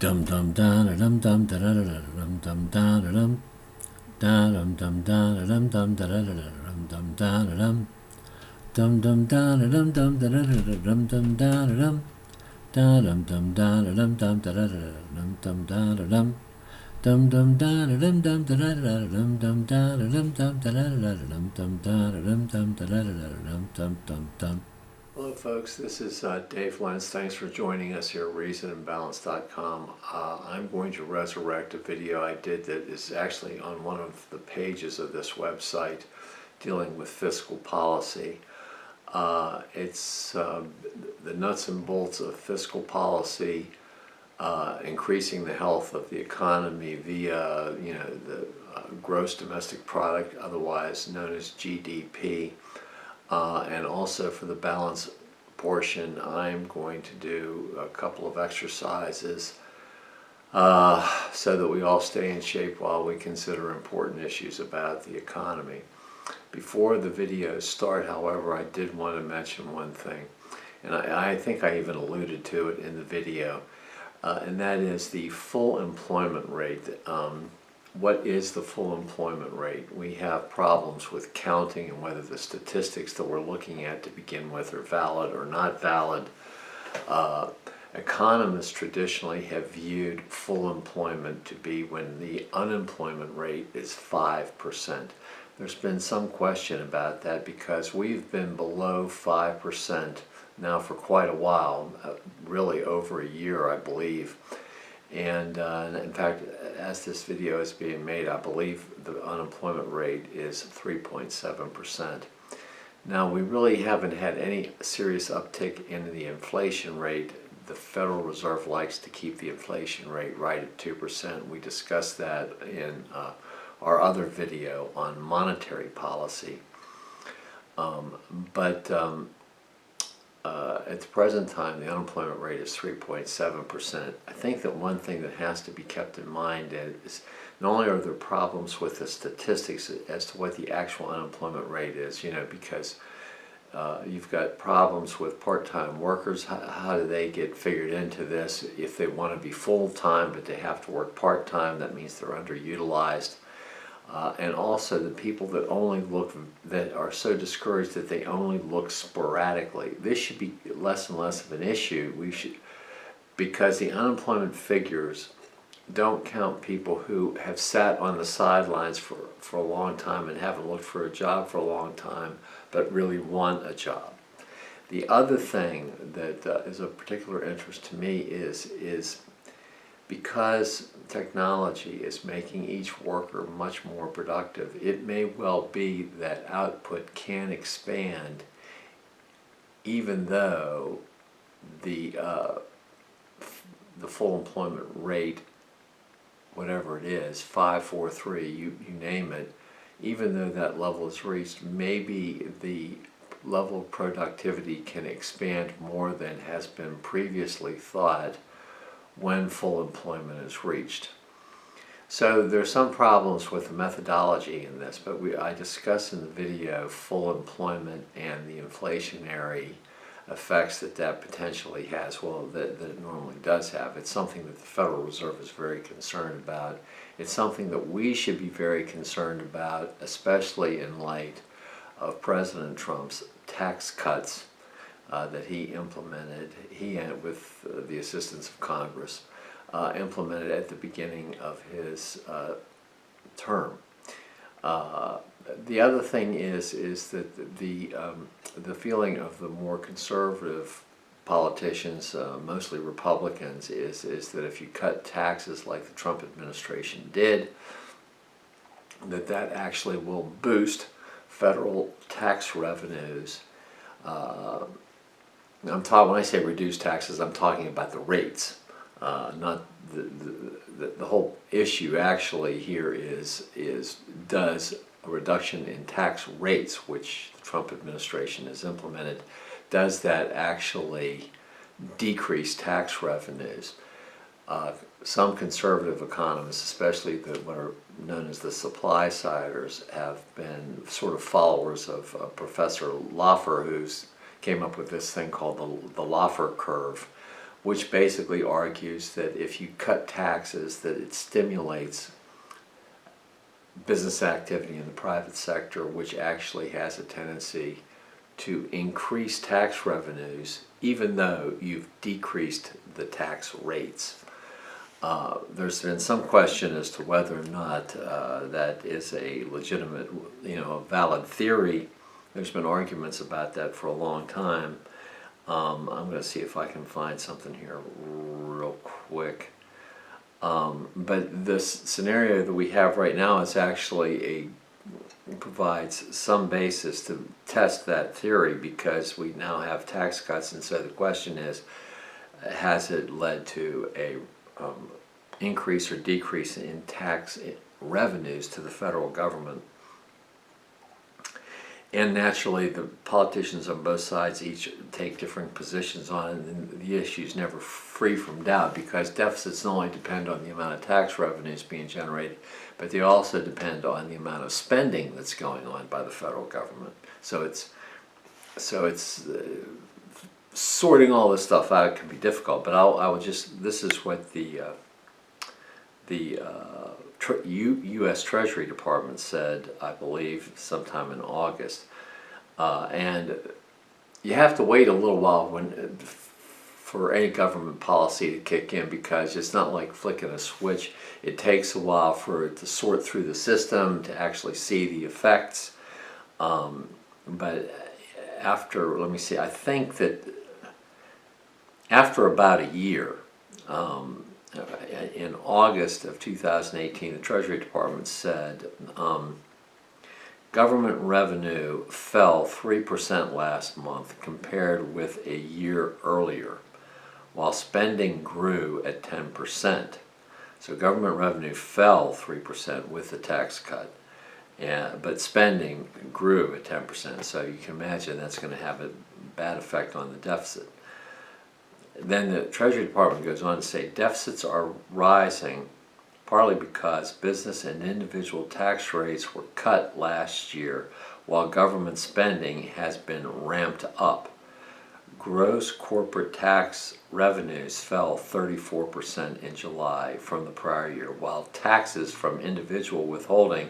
Dum dum da dum dum da da dum dum da dum da dum dum da dum dum da dum dum da dum dum dum da dum dum da dum dum da dum da dum dum da dum dum da dum dum da dum dum dum da dum dum da dum dum da dum dum da dum dum da dum dum da dum dum dum dum. Hello folks, this is Dave Lentz. Thanks for joining us here at reasonandbalance.com. I'm going to resurrect a video I did that is actually on one of the pages of this website dealing with fiscal policy. It's the nuts and bolts of fiscal policy, increasing the health of the economy via the gross domestic product, otherwise known as GDP. And also for the balance portion, I'm going to do a couple of exercises so that we all stay in shape while we consider important issues about the economy. Before the videos start, however, I did want to mention one thing, and I think I even alluded to it in the video, and that is the full employment rate. What is the full employment rate? We have problems with counting and whether the statistics that we're looking at to begin with are valid or not valid. Economists traditionally have viewed full employment to be when the unemployment rate is 5%. There's been some question about that because we've been below 5% now for quite a while, really over a year, I believe. And in fact, as this video is being made, I believe the unemployment rate is 3.7%. Now, we really haven't had any serious uptick in the inflation rate. The Federal Reserve likes to keep the inflation rate right at 2%. We discussed that in our other video on monetary policy. At the present time, the unemployment rate is 3.7%. I think that one thing that has to be kept in mind is not only are there problems with the statistics as to what the actual unemployment rate is, because you've got problems with part-time workers. How do they get figured into this? If they want to be full-time but they have to work part-time, that means they're underutilized. And also the people that are so discouraged that they only look sporadically. This should be less and less of an issue. Because the unemployment figures don't count people who have sat on the sidelines for a long time and haven't looked for a job for a long time, but really want a job. The other thing that is of particular interest to me is because technology is making each worker much more productive, it may well be that output can expand even though the full employment rate, whatever it is, 5, 4, 3, you name it, even though that level is reached, maybe the level of productivity can expand more than has been previously thought when full employment is reached. So there's some problems with the methodology in this, but I discuss in the video full employment and the inflationary effects that potentially has, well, that it normally does have. It's something that the Federal Reserve is very concerned about. It's something that we should be very concerned about, especially in light of President Trump's tax cuts that he implemented, with the assistance of Congress, implemented at the beginning of his term. The other thing is that the feeling of the more conservative politicians, mostly Republicans, is that if you cut taxes like the Trump administration did, that actually will boost federal tax revenues. When I say reduce taxes, I'm talking about the rates, not the whole issue. Actually, here is does a reduction in tax rates, which the Trump administration has implemented, does that actually decrease tax revenues? Some conservative economists, especially what are known as the supply-siders, have been sort of followers of Professor Laffer, who's came up with this thing called the Laffer curve, which basically argues that if you cut taxes, that it stimulates business activity in the private sector, which actually has a tendency to increase tax revenues even though you've decreased the tax rates. There's been some question as to whether or not that is a legitimate, valid theory. There's been arguments about that for a long time. I'm going to see if I can find something here real quick. But this scenario that we have right now is actually provides some basis to test that theory, because we now have tax cuts, and so the question is, has it led to a increase or decrease in tax revenues to the federal government? And naturally, the politicians on both sides each take different positions on it, and the issue is never free from doubt, because deficits not only depend on the amount of tax revenues being generated, but they also depend on the amount of spending that's going on by the federal government. So it's sorting all this stuff out can be difficult. But I will just, this is what the U.S. Treasury Department said, I believe, sometime in August. And you have to wait a little while for any government policy to kick in, because it's not like flicking a switch. It takes a while for it to sort through the system, to actually see the effects. But after, let me see, I think that after about a year, in August of 2018, the Treasury Department said government revenue fell 3% last month compared with a year earlier, while spending grew at 10%. So government revenue fell 3% with the tax cut, but spending grew at 10%. So you can imagine that's going to have a bad effect on the deficit. Then the Treasury Department goes on to say deficits are rising partly because business and individual tax rates were cut last year, while government spending has been ramped up. Gross corporate tax revenues fell 34% in July from the prior year, while taxes from individual withholding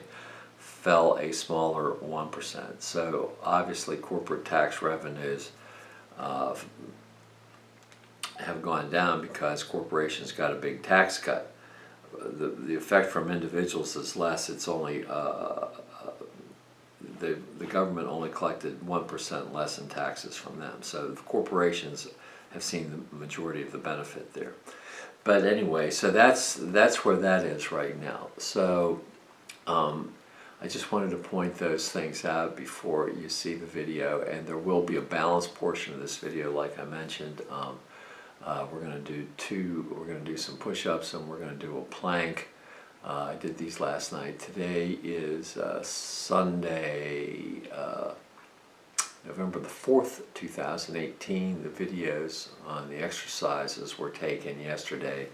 fell a smaller 1%. So obviously corporate tax revenues have gone down because corporations got a big tax cut. The effect from individuals is less. It's only the government only collected 1% less in taxes from them. So the corporations have seen the majority of the benefit there. But anyway, so that's where that is right now. So I just wanted to point those things out before you see the video, and there will be a balanced portion of this video, like I mentioned. We're going to do some push-ups, and we're going to do a plank. I did these last night. Today is Sunday, November the 4th, 2018. The videos on the exercises were taken yesterday,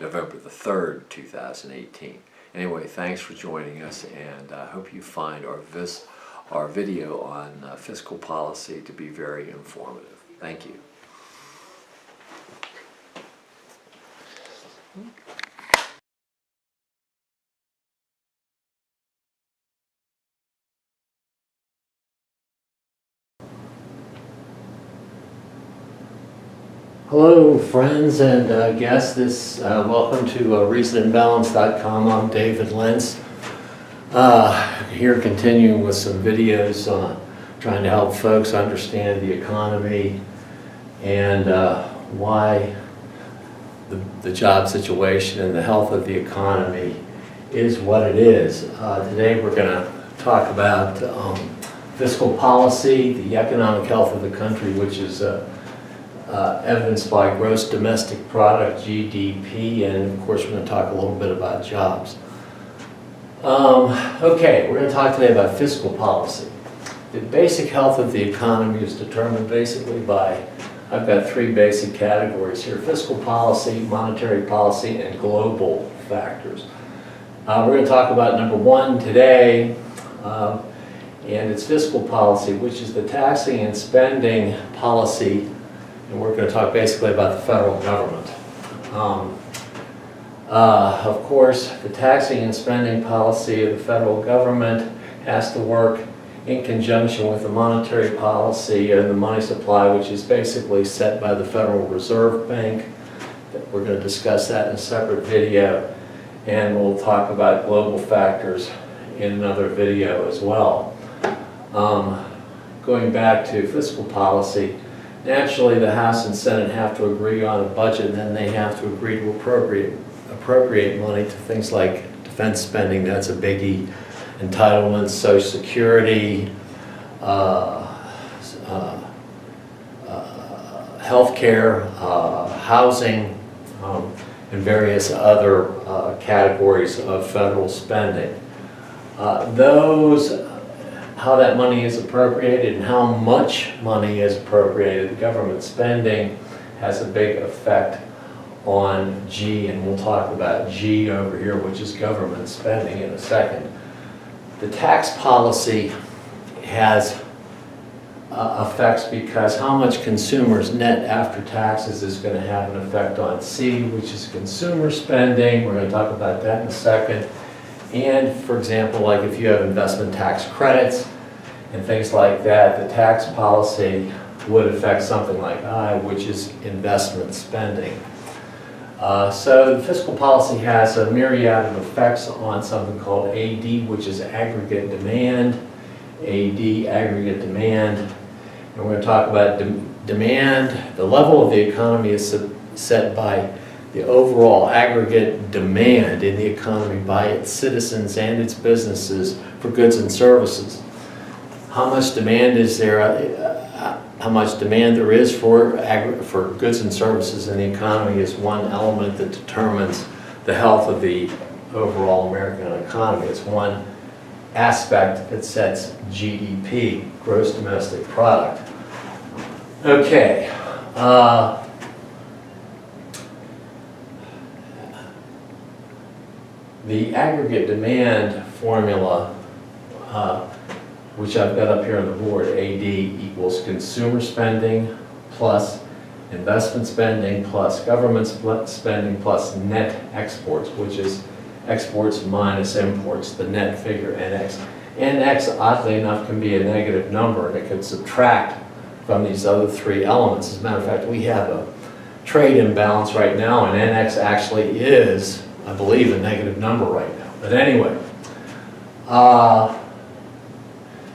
November the 3rd, 2018. Anyway, thanks for joining us, and I hope you find our video on fiscal policy to be very informative. Thank you. Hello friends and guests, welcome to reasonandbalance.com. I'm David Lentz, here continuing with some videos on trying to help folks understand the economy and why the job situation and the health of the economy is what it is. Today we're going to talk about fiscal policy, the economic health of the country, which is evidenced by gross domestic product, GDP, and of course we're going to talk a little bit about jobs. Okay, we're going to talk today about fiscal policy. The basic health of the economy is determined basically by, I've got three basic categories here: fiscal policy, monetary policy, and global factors. We're going to talk about number one today, and it's fiscal policy, which is the taxing and spending policy and we're going to talk basically about the federal government. Of course, the taxing and spending policy of the federal government has to work in conjunction with the monetary policy and the money supply, which is basically set by the Federal Reserve Bank. We're going to discuss that in a separate video, and we'll talk about global factors in another video as well. Going back to fiscal policy, naturally the House and Senate have to agree on a budget, and then they have to agree to appropriate money to things like defense spending. That's a biggie. Entitlements, Social Security, healthcare, housing, and various other categories of federal spending. How that money is appropriated and how much money is appropriated, the government spending has a big effect on G, and we'll talk about G over here, which is government spending, in a second. The tax policy has effects because how much consumers net after taxes is going to have an effect on C, which is consumer spending. We're going to talk about that in a second. And for example, like if you have investment tax credits and things like that, the tax policy would affect something like I, which is investment spending. So the fiscal policy has a myriad of effects on something called AD, which is aggregate demand. AD, aggregate demand. And we're going to talk about demand. The level of the economy is set by the overall aggregate demand in the economy by its citizens and its businesses for goods and services. How much demand is there? How much demand there is for goods and services in the economy is one element that determines the health of the overall American economy. It's one aspect that sets GDP, gross domestic product. Okay. The aggregate demand formula, which I've got up here on the board, AD equals consumer spending plus investment spending plus government spending plus net exports, which is exports minus imports, the net figure, NX. NX, oddly enough, can be a negative number, and it can subtract from these other three elements. As a matter of fact, we have a trade imbalance right now, and NX actually is, I believe, a negative number right now. But anyway,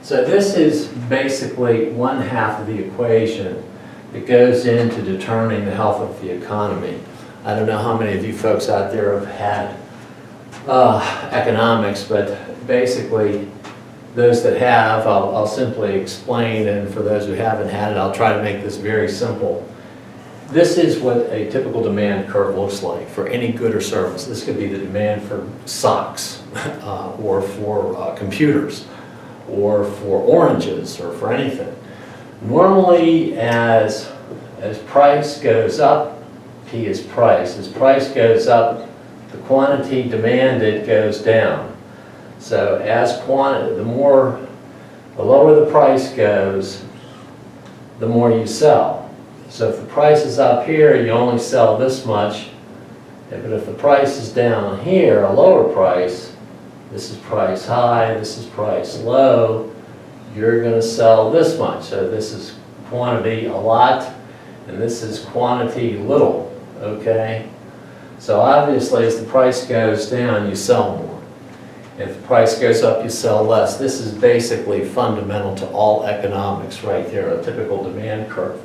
so this is basically one half of the equation that goes into determining the health of the economy. I don't know how many of you folks out there have had economics, but basically those that have, I'll simply explain, and for those who haven't had it, I'll try to make this very simple. This is what a typical demand curve looks like for any good or service. This could be the demand for socks, or for computers, or for oranges, or for anything. Normally, as price goes up, P is price. As price goes up, the quantity demanded goes down. So as the lower the price goes, the more you sell. So if the price is up here, you only sell this much. But if the price is down here, a lower price, this is price high, this is price low, you're going to sell this much. So this is quantity a lot, and this is quantity little, okay? So obviously as the price goes down, you sell more. If the price goes up, you sell less. This is basically fundamental to all economics right there, a typical demand curve.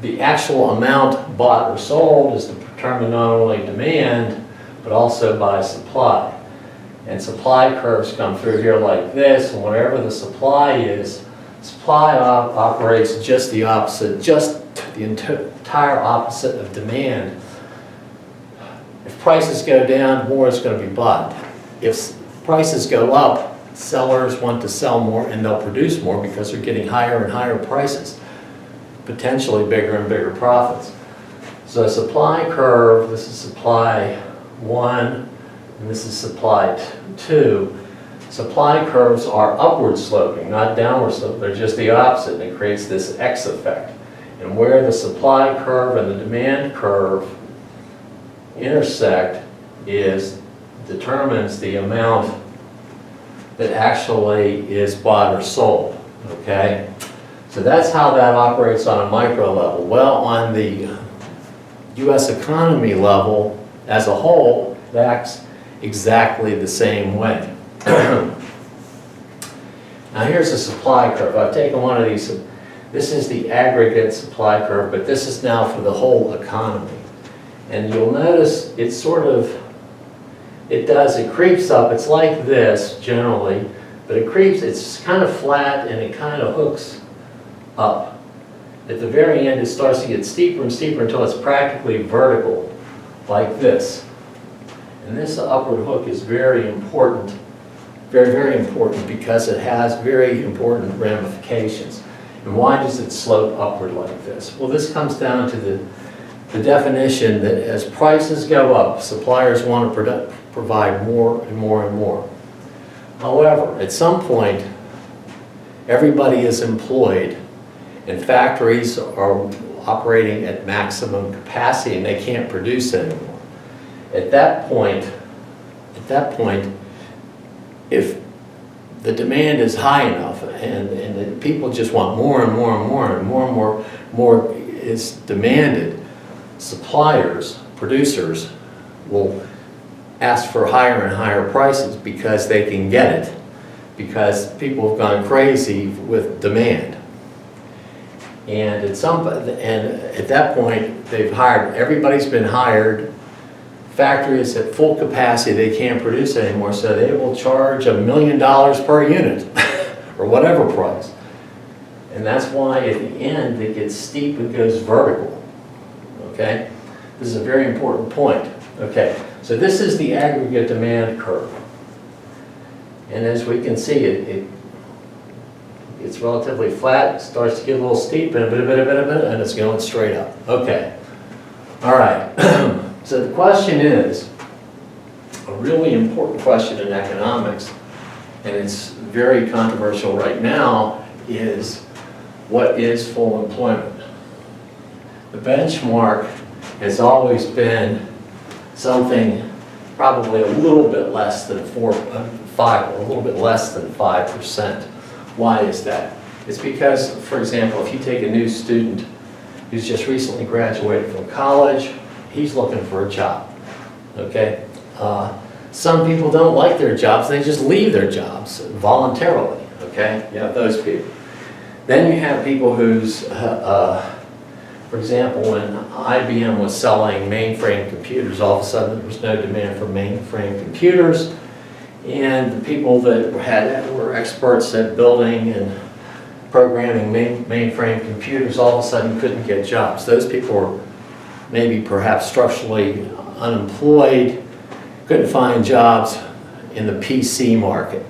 The actual amount bought or sold is determined not only demand, but also by supply. And supply curves come through here like this, and whatever the supply is, supply operates just the opposite, just the entire opposite of demand. If prices go down, more is going to be bought. If prices go up, sellers want to sell more and they'll produce more because they're getting higher and higher prices, potentially bigger and bigger profits. So a supply curve, this is supply 1, and this is supply 2. Supply curves are upward sloping, not downward sloping. They're just the opposite, and it creates this X effect. And where the supply curve and the demand curve intersect determines the amount that actually is bought or sold, okay? So that's how that operates on a micro level. Well, on the US economy level as a whole, it acts exactly the same way. Now here's the supply curve. I've taken one of these. This is the aggregate supply curve, but this is now for the whole economy. And you'll notice it creeps up. It's like this generally, but it's kind of flat and it kind of hooks up. At the very end, it starts to get steeper and steeper until it's practically vertical, like this. And this upward hook is very important, very, very important, because it has very important ramifications. And why does it slope upward like this? Well, this comes down to the definition that as prices go up, suppliers want to provide more and more and more. However, at some point, everybody is employed and factories are operating at maximum capacity and they can't produce anymore. At that point, if the demand is high enough and people just want more and more and more and more and more is demanded, suppliers, producers will ask for higher and higher prices because they can get it, because people have gone crazy with demand. And at that point, everybody's been hired, factories at full capacity, they can't produce anymore, so they will charge $1 million per unit, or whatever price. And that's why at the end it gets steep and goes vertical, okay? This is a very important point. Okay, so this is the aggregate demand curve. And as we can see, it's relatively flat, it starts to get a little steep, and and it's going straight up. Okay, all right. So the question is, a really important question in economics, and it's very controversial right now, is what is full employment? The benchmark has always been something probably a little bit less than 5%. Why is that? It's because, for example, if you take a new student who's just recently graduated from college, he's looking for a job, okay? Some people don't like their jobs, they just leave their jobs voluntarily, okay? You have those people. Then you have people who's, for example, when IBM was selling mainframe computers, all of a sudden there was no demand for mainframe computers, and the people that were experts at building and programming mainframe computers all of a sudden couldn't get jobs. Those people were maybe perhaps structurally unemployed, couldn't find jobs in the PC market.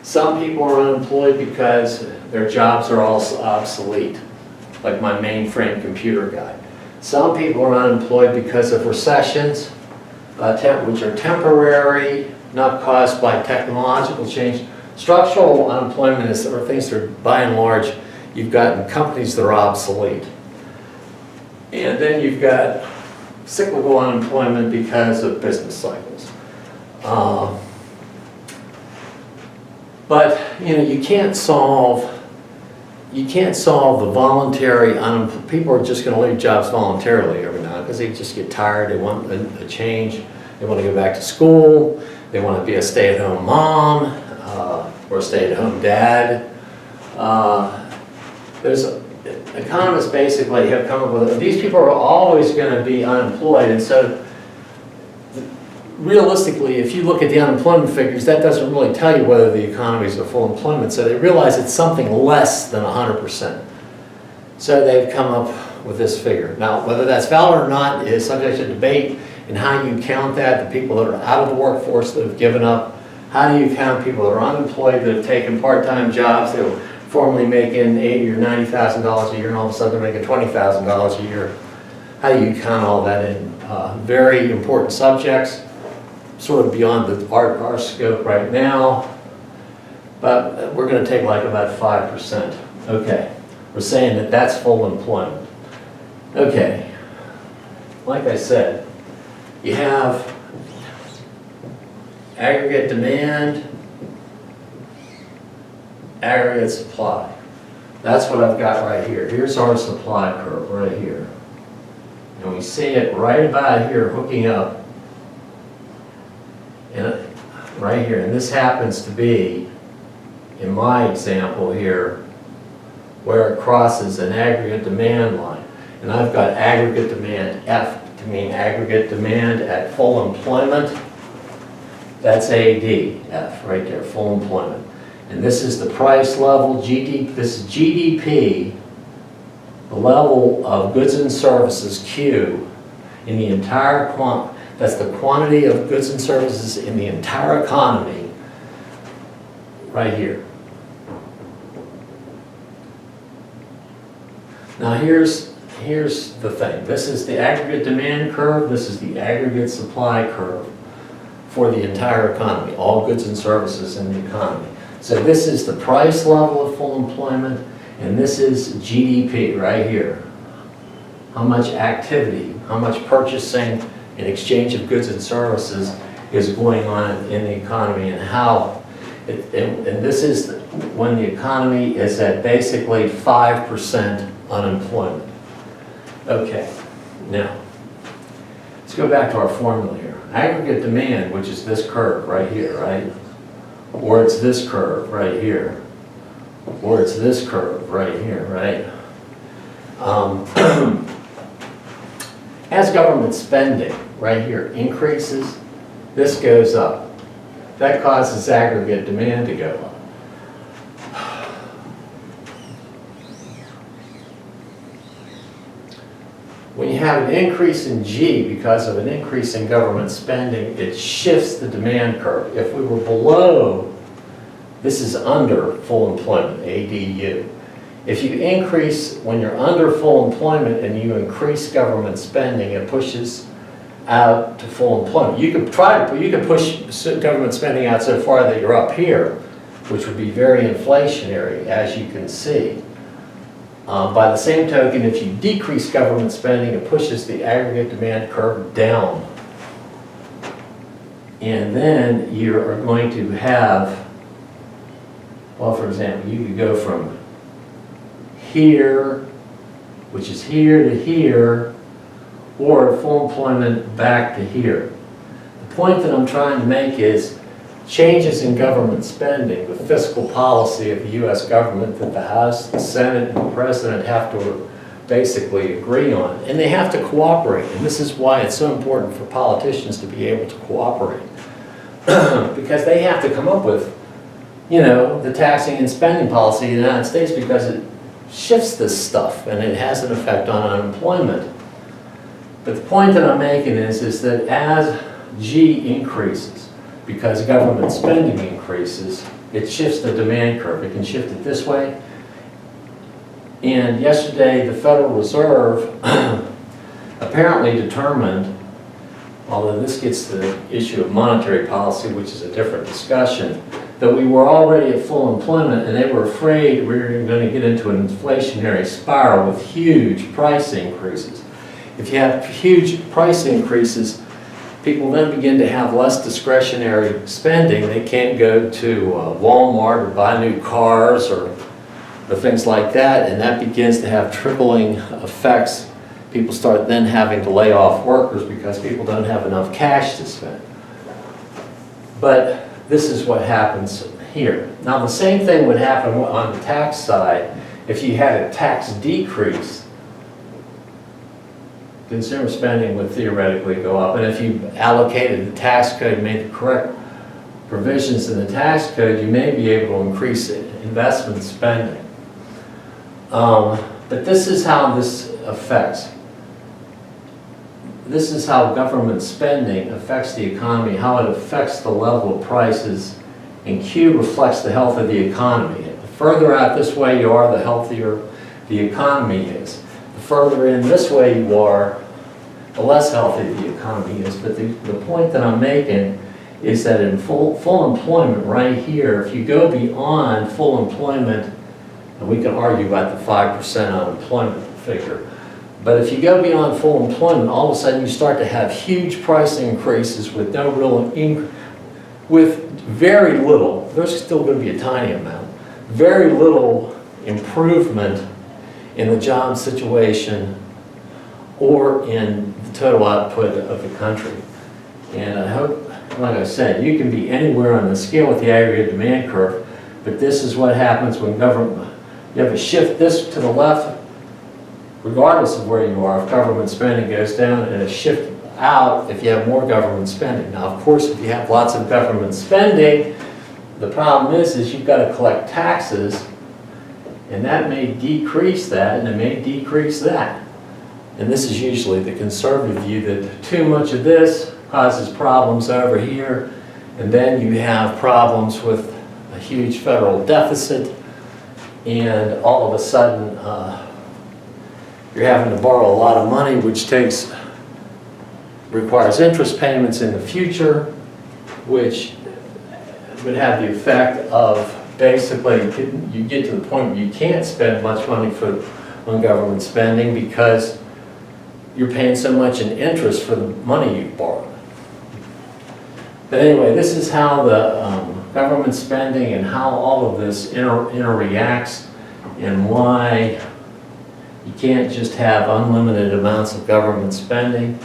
Some people are unemployed because their jobs are all obsolete, like my mainframe computer guy. Some people are unemployed because of recessions, which are temporary, not caused by technological change. Structural unemployment are things that are, by and large, you've got companies that are obsolete. And then you've got cyclical unemployment because of business cycles. But you can't solve the voluntary unemployment. People are just going to leave jobs voluntarily every now and then because they just get tired. They want a change. They want to go back to school. They want to be a stay-at-home mom or a stay-at-home dad. Economists basically have come up with these people are always going to be unemployed, and so realistically, if you look at the unemployment figures, that doesn't really tell you whether the economies are full employment. So they realize it's something less than 100%. So they've come up with this figure. Now, whether that's valid or not is subject to debate, and how you count that, the people that are out of the workforce that have given up, how do you count people that are unemployed that have taken part-time jobs that were formerly making $80,000 or $90,000 a year, and all of a sudden they're making $20,000 a year. How do you count all that in? Very important subjects, sort of beyond our scope right now, but we're going to take like about 5%. Okay. We're saying that that's full employment. Okay, like I said, you have aggregate demand, aggregate supply. That's what I've got right here. Here's our supply curve right here. And we see it right about here hooking up, and right here. And this happens to be, in my example here, where it crosses an aggregate demand line. And I've got aggregate demand F to mean aggregate demand at full employment. That's ADF right there, full employment. And this is the price level, GDP, this is GDP, the level of goods and services, Q, in the entire that's the quantity of goods and services in the entire economy, right here. Now here's the thing. This is the aggregate demand curve, this is the aggregate supply curve for the entire economy, all goods and services in the economy. So this is the price level of full employment, and this is GDP right here. How much activity, how much purchasing and exchange of goods and services is going on in the economy, and how, and this is when the economy is at basically 5% unemployment. Okay, now, let's go back to our formula here. Aggregate demand, which is this curve right here, right? Or it's this curve right here. Or it's this curve right here, right? As government spending right here increases, this goes up. That causes aggregate demand to go up. When you have an increase in G because of an increase in government spending, it shifts the demand curve. If we were below, this is under full employment, ADU. If you increase, when you're under full employment and you increase government spending, it pushes out to full employment. You could push government spending out so far that you're up here, which would be very inflationary, as you can see. By the same token, if you decrease government spending, it pushes the aggregate demand curve down. And then you are going to have, well, for example, you could go from here, which is here, to here, or full employment back to here. The point that I'm trying to make is changes in government spending, the fiscal policy of the U.S. government that the House, the Senate, and the President have to basically agree on. And they have to cooperate. And this is why it's so important for politicians to be able to cooperate. Because they have to come up with, you know, the taxing and spending policy of the United States, because it shifts this stuff and it has an effect on unemployment. But the point that I'm making is that as G increases, because government spending increases, it shifts the demand curve. It can shift it this way. And yesterday, the Federal Reserve apparently determined, although this gets to the issue of monetary policy, which is a different discussion, that we were already at full employment, and they were afraid we were going to get into an inflationary spiral with huge price increases. If you have huge price increases, people then begin to have less discretionary spending. They can't go to Walmart or buy new cars or things like that, and that begins to have trickling effects. People start then having to lay off workers because people don't have enough cash to spend. But this is what happens here. Now the same thing would happen on the tax side. If you had a tax decrease, consumer spending would theoretically go up. And if you allocated the tax code, made the correct provisions in the tax code, you may be able to increase investment spending. But this is how this affects. This is how government spending affects the economy, how it affects the level of prices, and Q reflects the health of the economy. The further out this way you are, the healthier the economy is. The further in this way you are, the less healthy the economy is. But the point that I'm making is that in full employment right here, if you go beyond full employment And we can argue about the 5% unemployment figure. But if you go beyond full employment, all of a sudden you start to have huge price increases with no real with very little, there's still going to be a tiny amount, very little improvement in the job situation or in the total output of the country. And I hope, like I said, you can be anywhere on the scale with the aggregate demand curve, but this is what happens when government, you have a shift this to the left, regardless of where you are, if government spending goes down, and a shift out if you have more government spending. Now, of course, if you have lots of government spending, the problem is you've got to collect taxes, and that may decrease that, and it may decrease that. And this is usually the conservative view, that too much of this causes problems over here, and then you have problems with a huge federal deficit, and all of a sudden you're having to borrow a lot of money, which requires interest payments in the future, which would have the effect of basically you get to the point where you can't spend much money on government spending because you're paying so much in interest for the money you've borrowed. But anyway, this is how the government spending and how all of this interreacts, and why you can't just have unlimited amounts of government spending.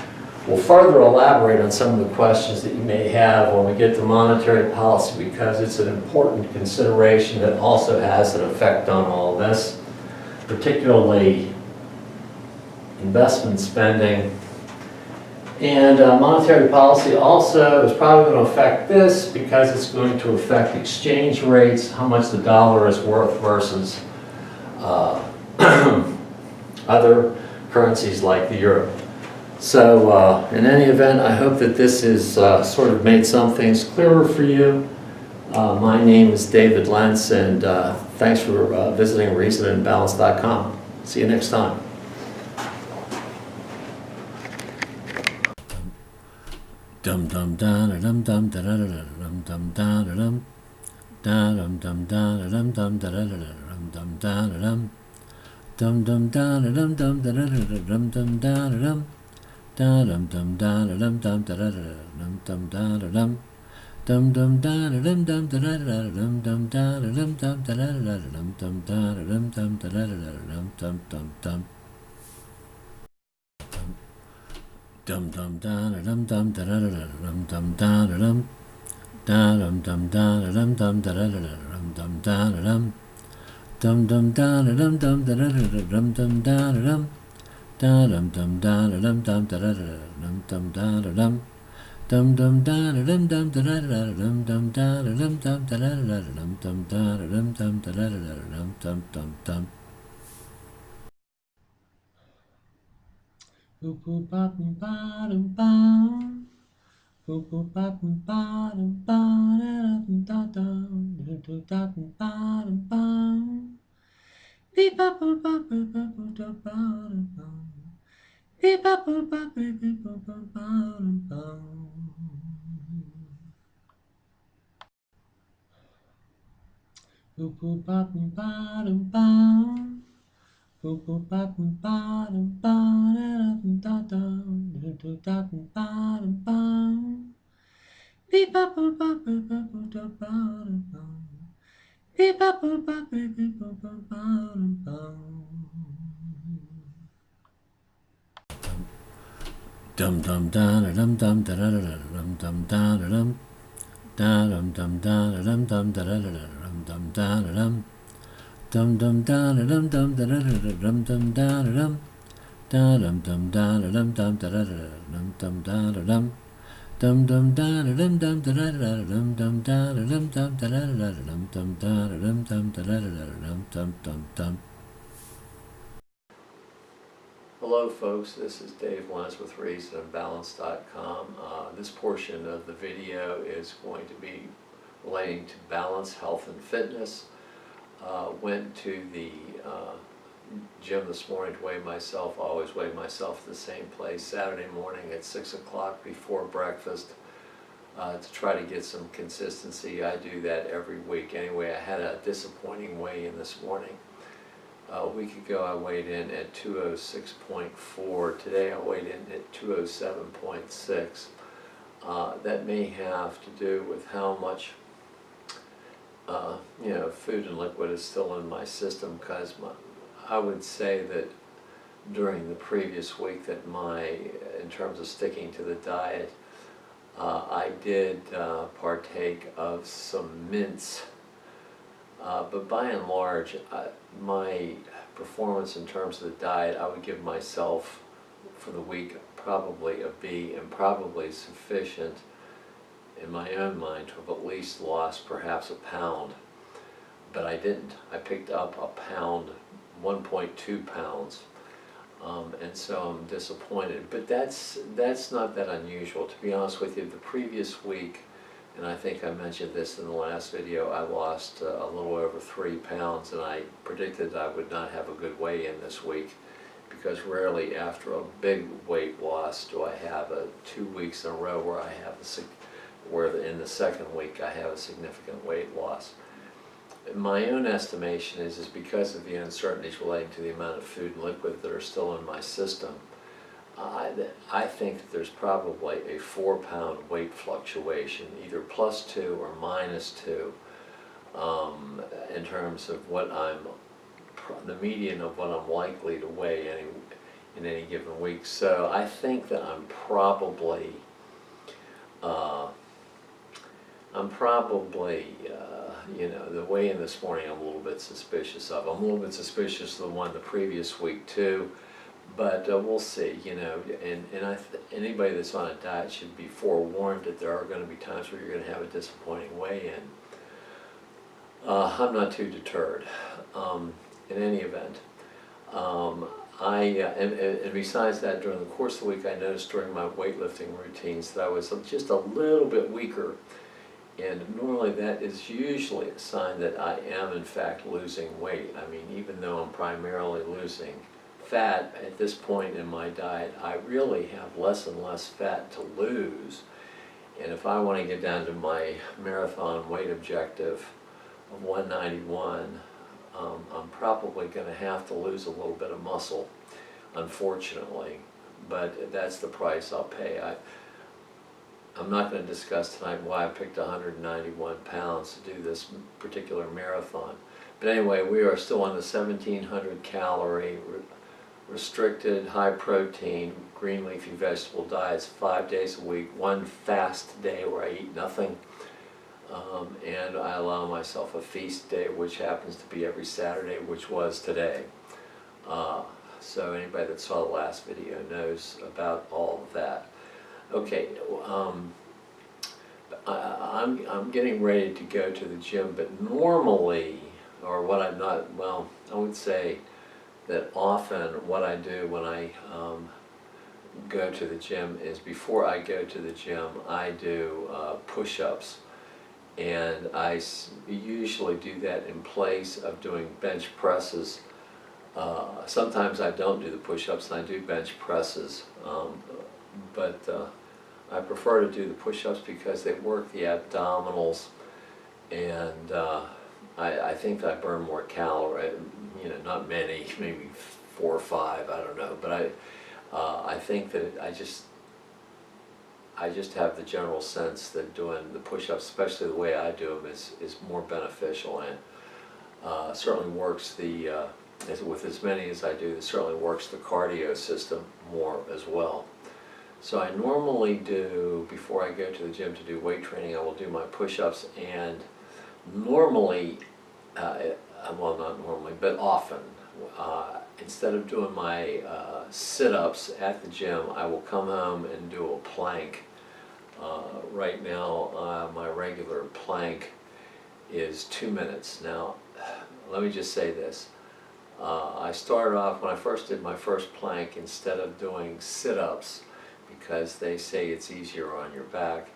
We'll further elaborate on some of the questions that you may have when we get to monetary policy, because it's an important consideration that also has an effect on all this, particularly investment spending. And monetary policy also is probably going to affect this, because it's going to affect exchange rates, how much the dollar is worth versus other currencies like the euro. So in any event, I hope that this has sort of made some things clearer for you. My name is David Lentz, and thanks for visiting reasonandbalance.com. See you next time. Dum dum da dum dum da da dum dum da dum dum dum da dum dum da dum da dum dum dum da dum dum da dum dum da dum da dum dum da dum dum da dum dum da dum dum dum da dum dum da dum dum da dum dum da dum dum da dum dum da dum dum dum dum dum dum da dum dum da dum dum da dum dum dum da dum dum da dum dum da dum dum dum da dum dum da dum dum da dum da dum dum da dum dum da dum dum da dum dum dum da dum dum da dum dum da dum dum da dum dum da dum dum da dum dum dum dum. Boop boop ba boop ba dum bum. Boop boop ba boop ba dum ba da dum da dum da dum ba dum bum. Beep ba boop ba boop ba boop da ba dum bum. Beep ba boop ba boop beep ba boop ba dum bum. Boop boop ba boop ba dum bum. Boop boop ba boop ba dum ba da dum da dum ba dum bum. Beep ba boop ba boop ba boop da ba dum bum. Beep ba boop ba boop beep ba boop ba dum bum. Dum dum da dum dum da dum dum da dum dum dum da dum dum da dum da dum dum dum da dum dum da dum dum da dum dum dum da dum dum da dum da dum dum dum da dum dum da dum dum da dum dum da dum dum da dum dum da dum dum dum. Hello folks, this is Dave Lentz with reasonandbalance.com. This portion of the video is going to be relating to balance, health, and fitness. Went to the gym this morning to weigh myself. I always weigh myself at the same place Saturday morning at 6 o'clock before breakfast to try to get some consistency. I do that every week anyway. I had a disappointing weigh-in this morning. A week ago I weighed in at 206.4. Today I weighed in at 207.6. That may have to do with how much food and liquid is still in my system, because I would say that during the previous week that in terms of sticking to the diet, I did partake of some mints, but by and large, my performance in terms of the diet, I would give myself for the week probably a B, and probably sufficient in my own mind to have at least lost perhaps a pound. But I didn't. I picked up a pound, 1.2 pounds. And so I'm disappointed. But that's not that unusual. To be honest with you, the previous week, and I think I mentioned this in the last video, I lost a little over 3 pounds, and I predicted I would not have a good weigh-in this week, because rarely after a big weight loss do I have 2 weeks in a row where in the second week I have a significant weight loss. My own estimation is because of the uncertainties relating to the amount of food and liquid that are still in my system, I think that there's probably a 4-pound weight fluctuation, either +2 or -2, in terms of the median of what I'm likely to weigh in any given week. So I think that I'm probably the weigh-in this morning I'm a little bit suspicious of. I'm a little bit suspicious of the one the previous week too, but we'll see, anybody that's on a diet should be forewarned that there are going to be times where you're going to have a disappointing weigh-in. I'm not too deterred. In any event, and besides that, during the course of the week, I noticed during my weightlifting routines that I was just a little bit weaker. And normally that is usually a sign that I am in fact losing weight. I mean, even though I'm primarily losing fat at this point in my diet, I really have less and less fat to lose. And if I want to get down to my marathon weight objective of 191, I'm probably going to have to lose a little bit of muscle, unfortunately. But that's the price I'll pay. I'm not going to discuss tonight why I picked 191 pounds to do this particular marathon. But anyway, we are still on the 1,700 calorie restricted, high protein, green leafy vegetable diets, 5 days a week, one fast day where I eat nothing, and I allow myself a feast day, which happens to be every Saturday, which was today. So anybody that saw the last video knows about all of that. Okay, I'm getting ready to go to the gym, but normally, or what I'm not, well, I would say that often what I do when I go to the gym is before I go to the gym, I do push-ups. And I usually do that in place of doing bench presses. Sometimes I don't do the push-ups and I do bench presses. But I prefer to do the push-ups because they work the abdominals, and I think that I burn more calories, not many, maybe 4 or 5, I don't know, but I think that I just have the general sense that doing the push-ups, especially the way I do them, is more beneficial, and certainly works with as many as I do, it certainly works the cardio system more as well. So I normally do, before I go to the gym to do weight training, I will do my push-ups, and normally, well, not normally, but often, instead of doing my sit-ups at the gym, I will come home and do a plank. Right now, my regular plank is 2 minutes. Now, let me just say this. I started off, when I first did my first plank, instead of doing sit-ups, because they say it's easier on your back,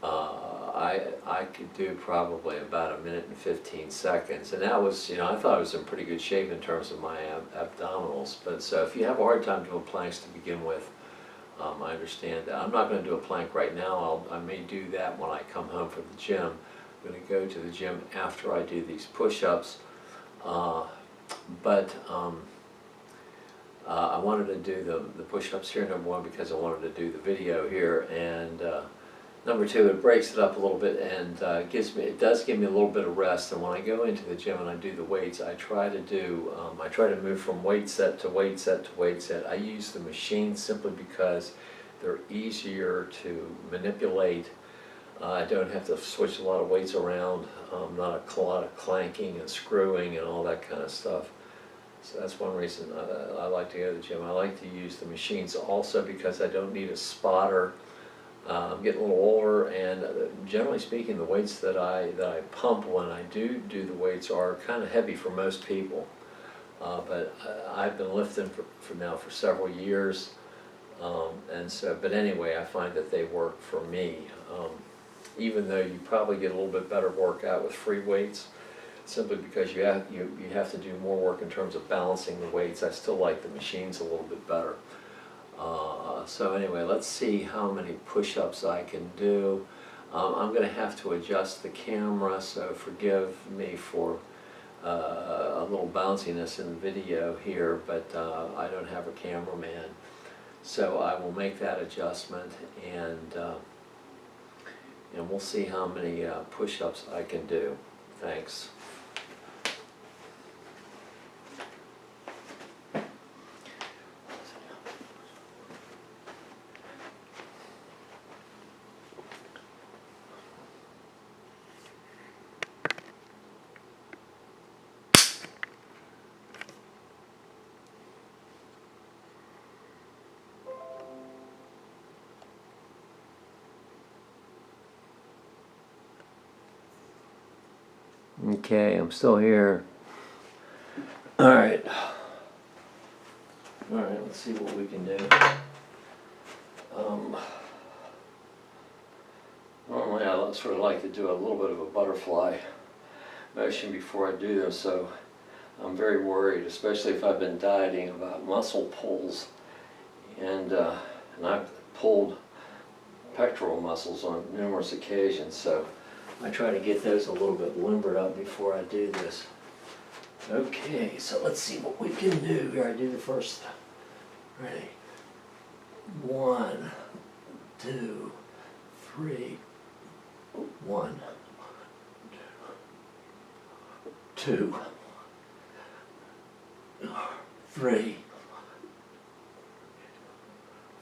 I could do probably about 1 minute and 15 seconds, and that was, I thought I was in pretty good shape in terms of my abdominals. But so if you have a hard time doing planks to begin with, I understand that. I'm not going to do a plank right now. I may do that when I come home from the gym. I'm going to go to the gym after I do these push-ups. But I wanted to do the push-ups here, number one, because I wanted to do the video here, and number two, it breaks it up a little bit and it does give me a little bit of rest. And when I go into the gym and I do the weights, I try to move from weight set to weight set to weight set. I use the machines simply because they're easier to manipulate. I don't have to switch a lot of weights around, not a lot of clanking and screwing and all that kind of stuff. So that's one reason I like to go to the gym. I like to use the machines also because I don't need a spotter. I'm getting a little older, and generally speaking, the weights that I pump when I do the weights are kind of heavy for most people. But I've been lifting for several years, but anyway, I find that they work for me. Even though you probably get a little bit better workout with free weights, simply because you have to do more work in terms of balancing the weights. I still like the machines a little bit better. So anyway, let's see how many push-ups I can do. I'm going to have to adjust the camera, so forgive me for a little bounciness in the video here, but I don't have a cameraman. So I will make that adjustment, and we'll see how many push-ups I can do. Thanks. Okay, I'm still here. All right, let's see what we can do. Normally I sort of like to do a little bit of a butterfly motion before I do them, so I'm very worried, especially if I've been dieting, about muscle pulls. And I've pulled pectoral muscles on numerous occasions, so I try to get those a little bit limbered up before I do this. Okay, so let's see what we can do here. I do the first. Ready? 1, 2, 3. 1, 2, 3,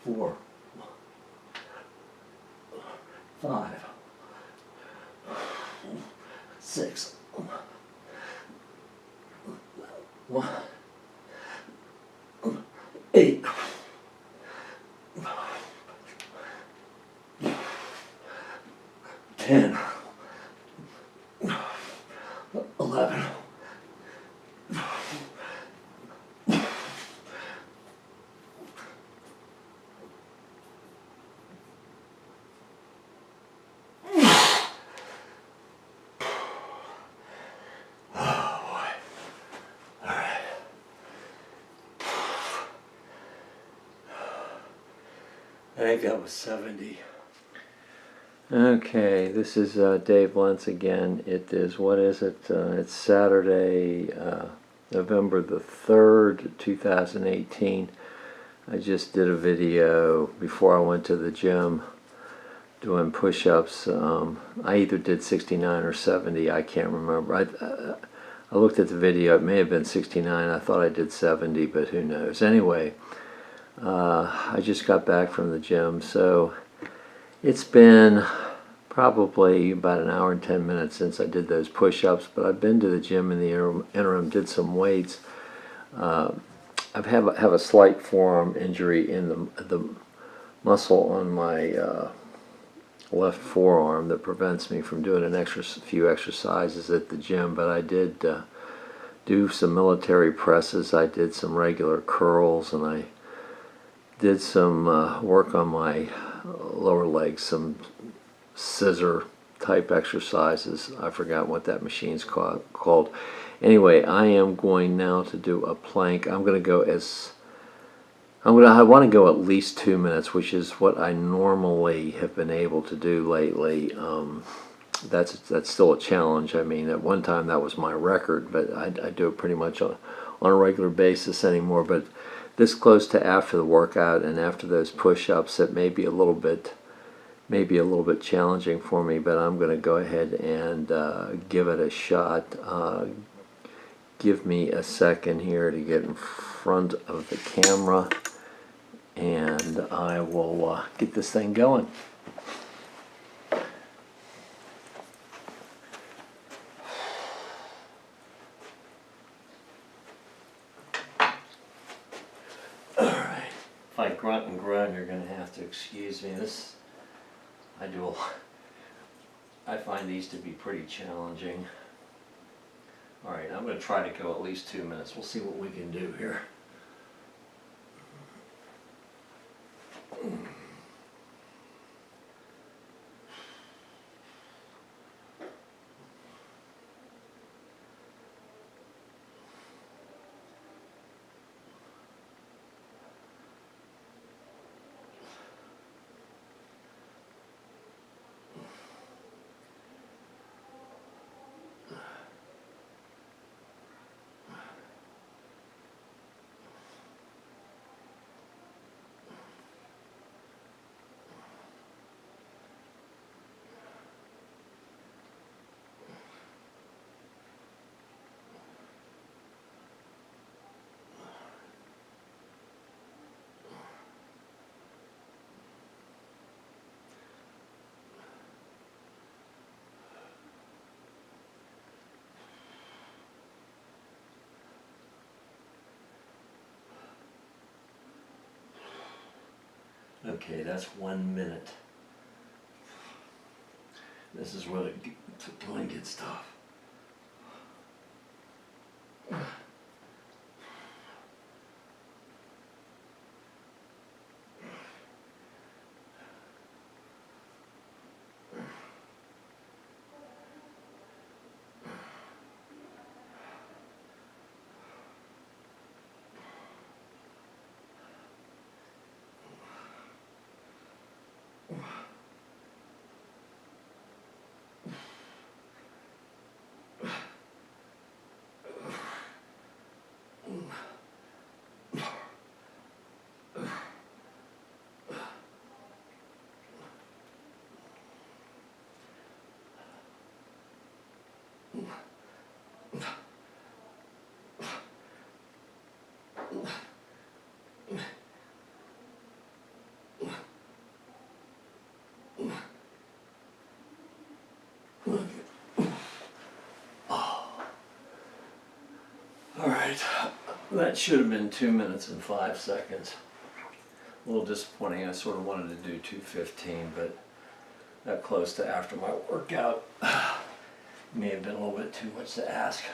4, 5, 6, 1, 8, 10, 11, I think that was 70. Okay, this is Dave Lentz again. It is, what is it? It's Saturday, November the 3rd, 2018. I just did a video before I went to the gym doing push-ups. I either did 69 or 70, I can't remember. I looked at the video, it may have been 69. I thought I did 70, but who knows. Anyway, I just got back from the gym, so it's been probably about an hour and 10 minutes since I did those push-ups, but I've been to the gym in the interim, did some weights. I have a slight forearm injury in the muscle on my left forearm that prevents me from doing a few exercises at the gym, but I did do some military presses. I did some regular curls, and I did some work on my lower legs, some scissor type exercises. I forgot what that machine's called. Anyway, I am going now to do a plank. I want to go at least 2 minutes, which is what I normally have been able to do lately. that's still a challenge. I mean, at one time that was my record, but I do it pretty much on a regular basis anymore. But this close to after the workout and after those push-ups, it may be a little bit challenging for me, but I'm going to go ahead and give it a shot. Give me a second here to get in front of the camera, and I will get this thing going. Alright, if I grunt and groan, you're going to have to excuse me. I find these to be pretty challenging. Alright, I'm going to try to go at least 2 minutes. We'll see what we can do here. Okay, that's 1 minute. This is where the plane gets tough. Alright, that should have been 2 minutes and 5 seconds. A little disappointing. I sort of wanted to do 2:15, but that close to after my workout may have been a little bit too much to ask.